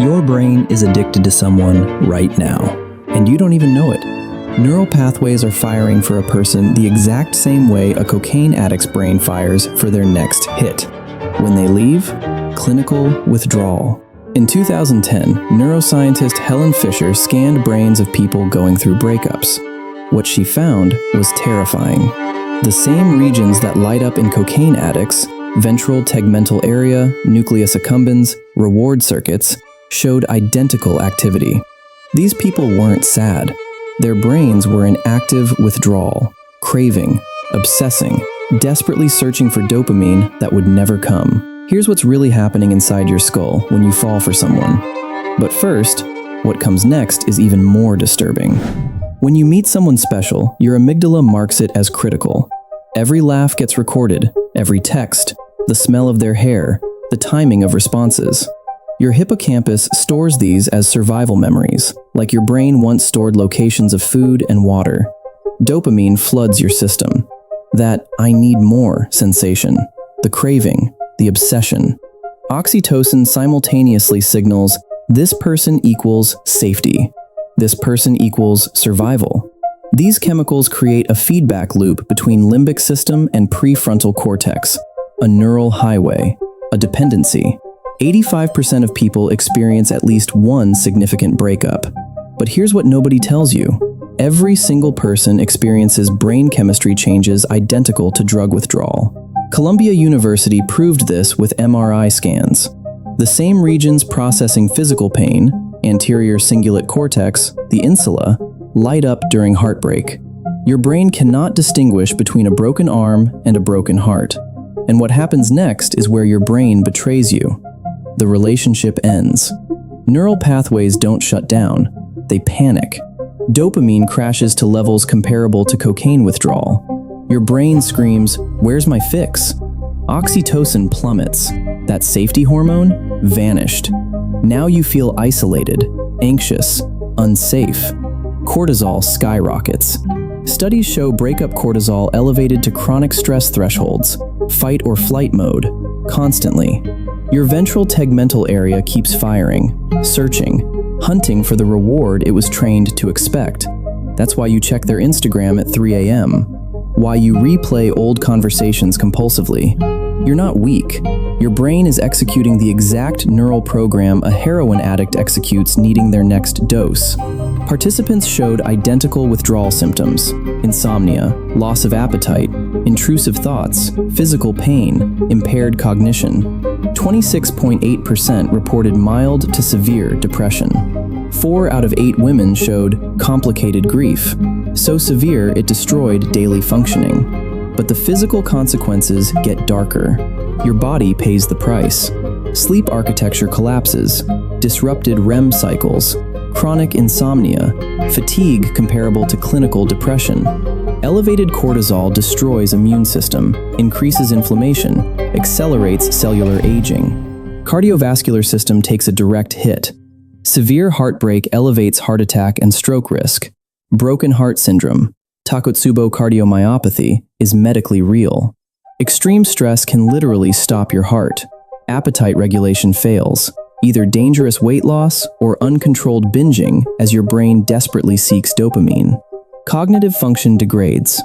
Your brain is addicted to someone right now, and you don't even know it. Neural pathways are firing for a person the exact same way a cocaine addict's brain fires for their next hit. When they leave, clinical withdrawal. In 2010, neuroscientist Helen Fisher scanned brains of people going through breakups. What she found was terrifying. The same regions that light up in cocaine addicts, ventral tegmental area, nucleus accumbens, reward circuits, showed identical activity. These people weren't sad. Their brains were in active withdrawal, craving, obsessing, desperately searching for dopamine that would never come. Here's what's really happening inside your skull when you fall for someone. But first, what comes next is even more disturbing. When you meet someone special, your amygdala marks it as critical. Every laugh gets recorded, every text, the smell of their hair, the timing of responses. Your hippocampus stores these as survival memories, like your brain once stored locations of food and water. Dopamine floods your system. That "I need more" sensation, the craving, the obsession. Oxytocin simultaneously signals this person equals safety. This person equals survival. These chemicals create a feedback loop between limbic system and prefrontal cortex, a neural highway, a dependency. 85% of people experience at least one significant breakup. But here's what nobody tells you. Every single person experiences brain chemistry changes identical to drug withdrawal. Columbia University proved this with MRI scans. The same regions processing physical pain, anterior cingulate cortex, the insula, light up during heartbreak. Your brain cannot distinguish between a broken arm and a broken heart. And what happens next is where your brain betrays you. The relationship ends. Neural pathways don't shut down, they panic. Dopamine crashes to levels comparable to cocaine withdrawal. Your brain screams, "Where's my fix?" Oxytocin plummets. That safety hormone vanished. Now you feel isolated, anxious, unsafe. Cortisol skyrockets. Studies show breakup cortisol elevated to chronic stress thresholds, fight or flight mode, constantly. Your ventral tegmental area keeps firing, searching, hunting for the reward it was trained to expect. That's why you check their Instagram at 3 a.m. Why you replay old conversations compulsively. You're not weak. Your brain is executing the exact neural program a heroin addict executes needing their next dose. Participants showed identical withdrawal symptoms: insomnia, loss of appetite, intrusive thoughts, physical pain, impaired cognition. 26.8% reported mild to severe depression. 4 out of 8 women showed complicated grief, so severe it destroyed daily functioning. But the physical consequences get darker. Your body pays the price. Sleep architecture collapses, disrupted REM cycles, chronic insomnia, fatigue comparable to clinical depression. Elevated cortisol destroys immune system, increases inflammation, accelerates cellular aging. Cardiovascular system takes a direct hit. Severe heartbreak elevates heart attack and stroke risk. Broken heart syndrome, Takotsubo cardiomyopathy, is medically real. Extreme stress can literally stop your heart. Appetite regulation fails, either dangerous weight loss or uncontrolled binging as your brain desperately seeks dopamine. Cognitive function degrades.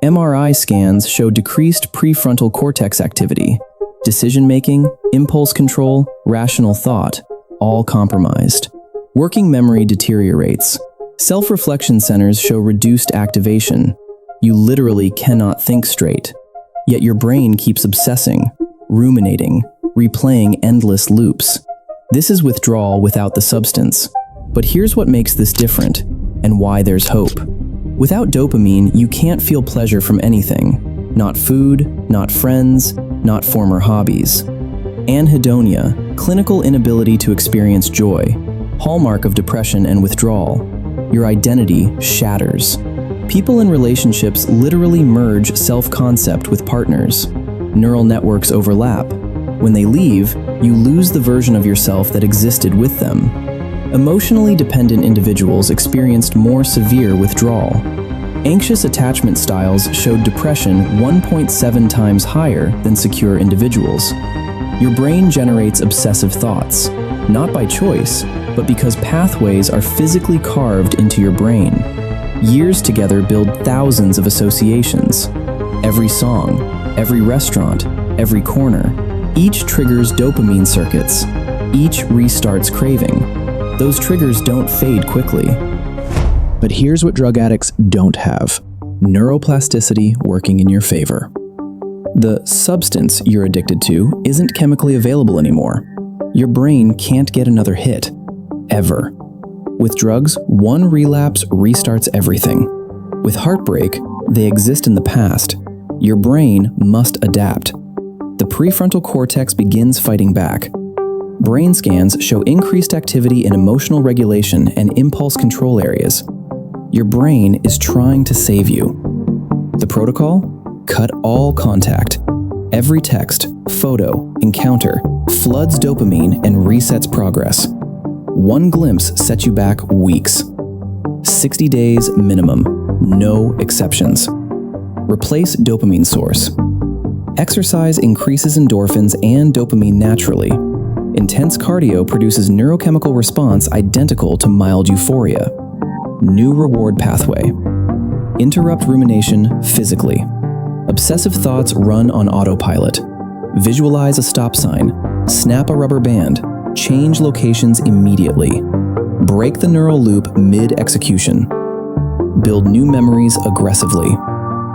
MRI scans show decreased prefrontal cortex activity. Decision-making, impulse control, rational thought, all compromised. Working memory deteriorates. Self-reflection centers show reduced activation. You literally cannot think straight. Yet your brain keeps obsessing, ruminating, replaying endless loops. This is withdrawal without the substance. But here's what makes this different, and why there's hope. Without dopamine, you can't feel pleasure from anything. Not food, not friends, not former hobbies. Anhedonia, clinical inability to experience joy, hallmark of depression and withdrawal. Your identity shatters. People in relationships literally merge self-concept with partners. Neural networks overlap. When they leave, you lose the version of yourself that existed with them. Emotionally dependent individuals experienced more severe withdrawal. Anxious attachment styles showed depression 1.7 times higher than secure individuals. Your brain generates obsessive thoughts. Not by choice, but because pathways are physically carved into your brain. Years together build thousands of associations. Every song, every restaurant, every corner, each triggers dopamine circuits. Each restarts craving. Those triggers don't fade quickly. But here's what drug addicts don't have: neuroplasticity working in your favor. The substance you're addicted to isn't chemically available anymore. Your brain can't get another hit, ever. With drugs, one relapse restarts everything. With heartbreak, they exist in the past. Your brain must adapt. The prefrontal cortex begins fighting back. Brain scans show increased activity in emotional regulation and impulse control areas. Your brain is trying to save you. The protocol? Cut all contact. Every text, photo, encounter floods dopamine and resets progress. One glimpse sets you back weeks. 60 days minimum, no exceptions. Replace dopamine source. Exercise increases endorphins and dopamine naturally. Intense cardio produces neurochemical response identical to mild euphoria. New reward pathway. Interrupt rumination physically. Obsessive thoughts run on autopilot. Visualize a stop sign. Snap a rubber band. Change locations immediately. Break the neural loop mid-execution. Build new memories aggressively.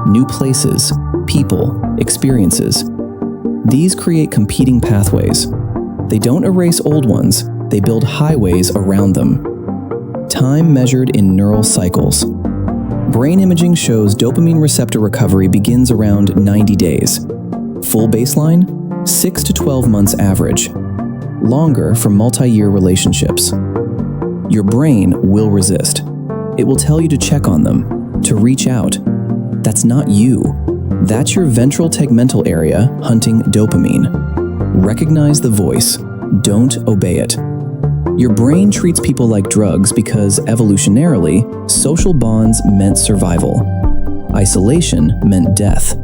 New places, people, experiences. These create competing pathways. They don't erase old ones, they build highways around them. Time measured in neural cycles. Brain imaging shows dopamine receptor recovery begins around 90 days. Full baseline, 6 to 12 months average. Longer for multi-year relationships. Your brain will resist. It will tell you to check on them, to reach out. That's not you. That's your ventral tegmental area hunting dopamine. Recognize the voice. Don't obey it. Your brain treats people like drugs because, evolutionarily, social bonds meant survival. Isolation meant death.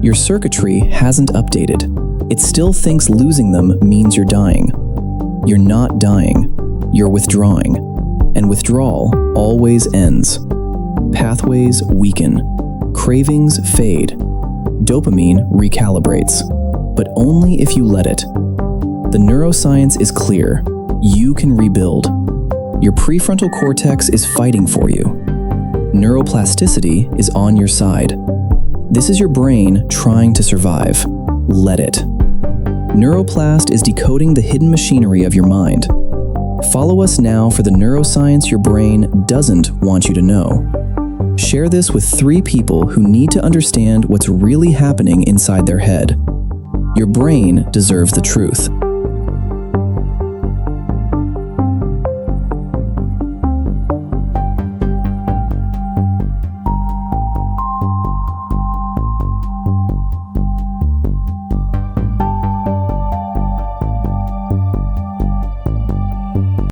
Your circuitry hasn't updated. It still thinks losing them means you're dying. You're not dying. You're withdrawing. And withdrawal always ends. Pathways weaken. Cravings fade. Dopamine recalibrates. But only if you let it. The neuroscience is clear. You can rebuild. Your prefrontal cortex is fighting for you. Neuroplasticity is on your side. This is your brain trying to survive. Let it. Neuroplast is decoding the hidden machinery of your mind. Follow us now for the neuroscience your brain doesn't want you to know. Share this with 3 people who need to understand what's really happening inside their head. Your brain deserves the truth.